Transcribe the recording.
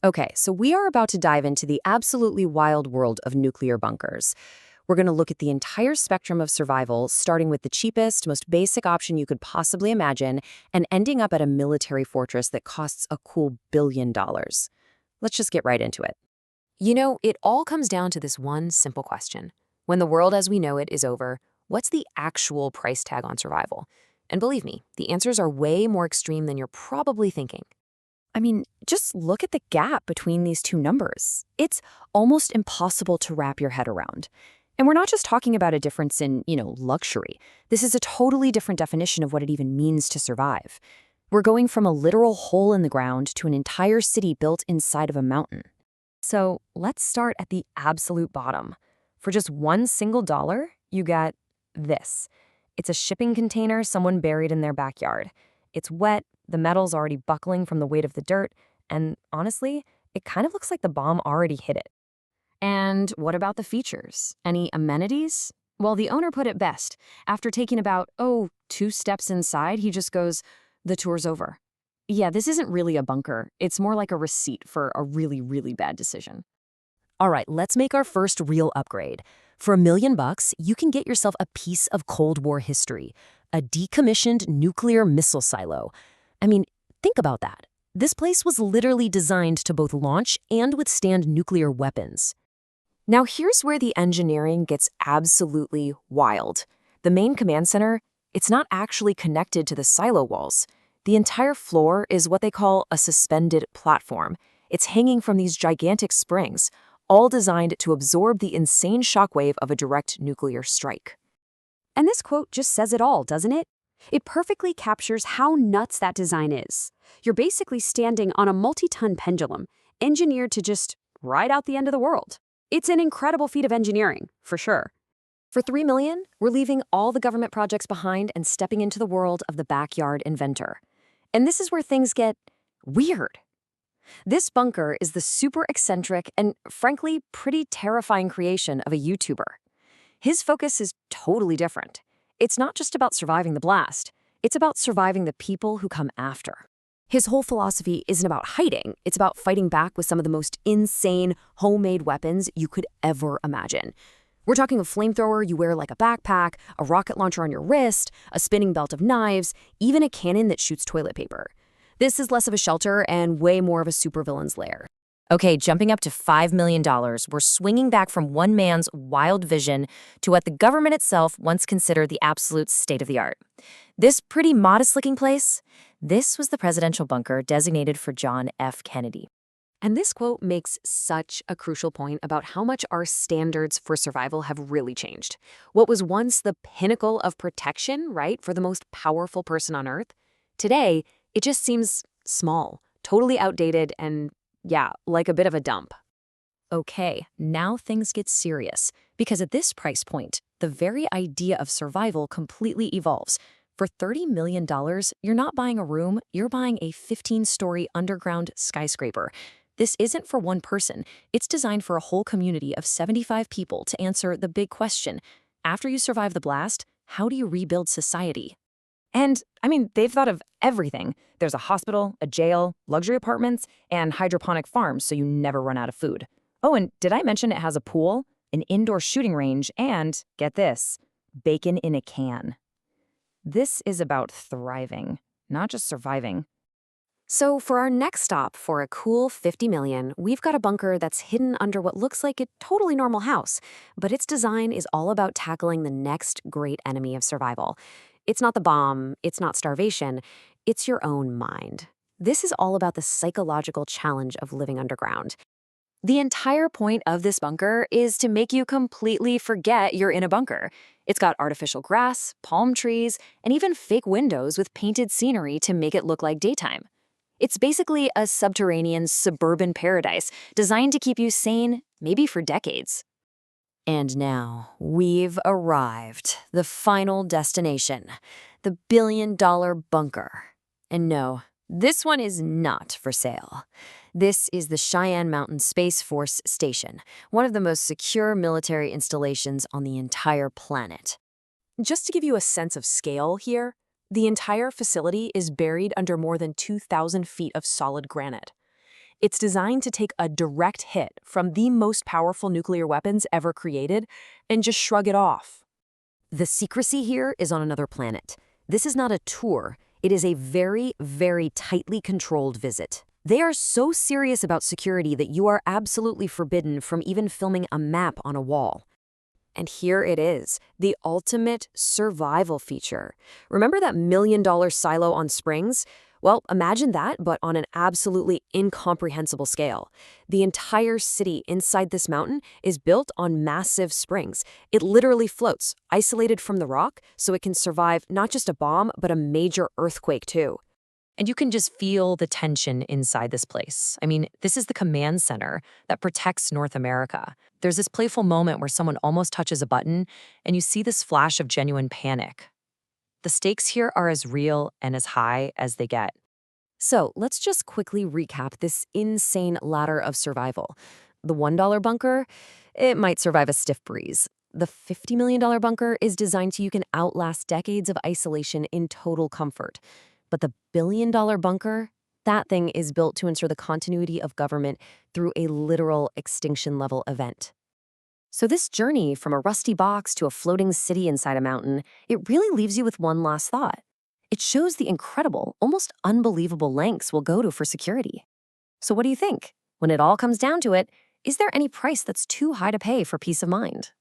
Okay, so we are about to dive into the absolutely wild world of nuclear bunkers. We're going to look at the entire spectrum of survival, starting with the cheapest, most basic option you could possibly imagine, and ending up at a military fortress that costs a cool $1 billion. Let's just get right into it. It all comes down to this one simple question. When the world as we know it is over, what's the actual price tag on survival? And believe me, the answers are way more extreme than you're probably thinking. I mean, just look at the gap between these two numbers. It's almost impossible to wrap your head around. And we're not just talking about a difference in, luxury. This is a totally different definition of what it even means to survive. We're going from a literal hole in the ground to an entire city built inside of a mountain. So let's start at the absolute bottom. For just one single dollar, you get this. It's a shipping container someone buried in their backyard. It's wet, the metal's already buckling from the weight of the dirt, and honestly, it kind of looks like the bomb already hit it. And what about the features? Any amenities? Well, the owner put it best. After taking about, 2 steps inside, he just goes, "The tour's over." Yeah, this isn't really a bunker. It's more like a receipt for a really, really bad decision. All right, let's make our first real upgrade. For $1 million, you can get yourself a piece of Cold War history, a decommissioned nuclear missile silo. I mean, think about that. This place was literally designed to both launch and withstand nuclear weapons. Now, here's where the engineering gets absolutely wild. The main command center, it's not actually connected to the silo walls. The entire floor is what they call a suspended platform. It's hanging from these gigantic springs, all designed to absorb the insane shockwave of a direct nuclear strike. And this quote just says it all, doesn't it? It perfectly captures how nuts that design is. You're basically standing on a multi-ton pendulum, engineered to just ride out the end of the world. It's an incredible feat of engineering, for sure. For $3 million, we're leaving all the government projects behind and stepping into the world of the backyard inventor. And this is where things get weird. This bunker is the super eccentric and, frankly, pretty terrifying creation of a YouTuber. His focus is totally different. It's not just about surviving the blast. It's about surviving the people who come after. His whole philosophy isn't about hiding. It's about fighting back with some of the most insane homemade weapons you could ever imagine. We're talking a flamethrower you wear like a backpack, a rocket launcher on your wrist, a spinning belt of knives, even a cannon that shoots toilet paper. This is less of a shelter and way more of a supervillain's lair. Okay, jumping up to $5 million, we're swinging back from one man's wild vision to what the government itself once considered the absolute state of the art. This pretty modest-looking place, this was the presidential bunker designated for John F. Kennedy. And this quote makes such a crucial point about how much our standards for survival have really changed. What was once the pinnacle of protection, right, for the most powerful person on Earth, today, it just seems small, totally outdated, and yeah, like a bit of a dump. Okay, now things get serious, because at this price point, the very idea of survival completely evolves. For $30 million, you're not buying a room, you're buying a 15-story underground skyscraper. This isn't for one person. It's designed for a whole community of 75 people to answer the big question. After you survive the blast, how do you rebuild society? And, they've thought of everything. There's a hospital, a jail, luxury apartments, and hydroponic farms so you never run out of food. Oh, and did I mention it has a pool, an indoor shooting range, and, get this, bacon in a can? This is about thriving, not just surviving. So for our next stop, for a cool $50 million, we've got a bunker that's hidden under what looks like a totally normal house, but its design is all about tackling the next great enemy of survival. It's not the bomb, it's not starvation, it's your own mind. This is all about the psychological challenge of living underground. The entire point of this bunker is to make you completely forget you're in a bunker. It's got artificial grass, palm trees, and even fake windows with painted scenery to make it look like daytime. It's basically a subterranean suburban paradise designed to keep you sane, maybe for decades. And now, we've arrived. The final destination. The billion-dollar bunker. And no, this one is not for sale. This is the Cheyenne Mountain Space Force Station, one of the most secure military installations on the entire planet. Just to give you a sense of scale here, the entire facility is buried under more than 2,000 feet of solid granite. It's designed to take a direct hit from the most powerful nuclear weapons ever created and just shrug it off. The secrecy here is on another planet. This is not a tour. It is a very, very tightly controlled visit. They are so serious about security that you are absolutely forbidden from even filming a map on a wall. And here it is, the ultimate survival feature. Remember that $1 million silo on Springs? Well, imagine that, but on an absolutely incomprehensible scale. The entire city inside this mountain is built on massive springs. It literally floats, isolated from the rock, so it can survive not just a bomb, but a major earthquake too. And you can just feel the tension inside this place. I mean, this is the command center that protects North America. There's this playful moment where someone almost touches a button, and you see this flash of genuine panic. The stakes here are as real and as high as they get. So let's just quickly recap this insane ladder of survival. The $1 bunker, it might survive a stiff breeze. The $50 million bunker is designed so you can outlast decades of isolation in total comfort. But the $1 billion bunker, that thing is built to ensure the continuity of government through a literal extinction-level event. So this journey from a rusty box to a floating city inside a mountain, it really leaves you with one last thought. It shows the incredible, almost unbelievable lengths we'll go to for security. So what do you think? When it all comes down to it, is there any price that's too high to pay for peace of mind?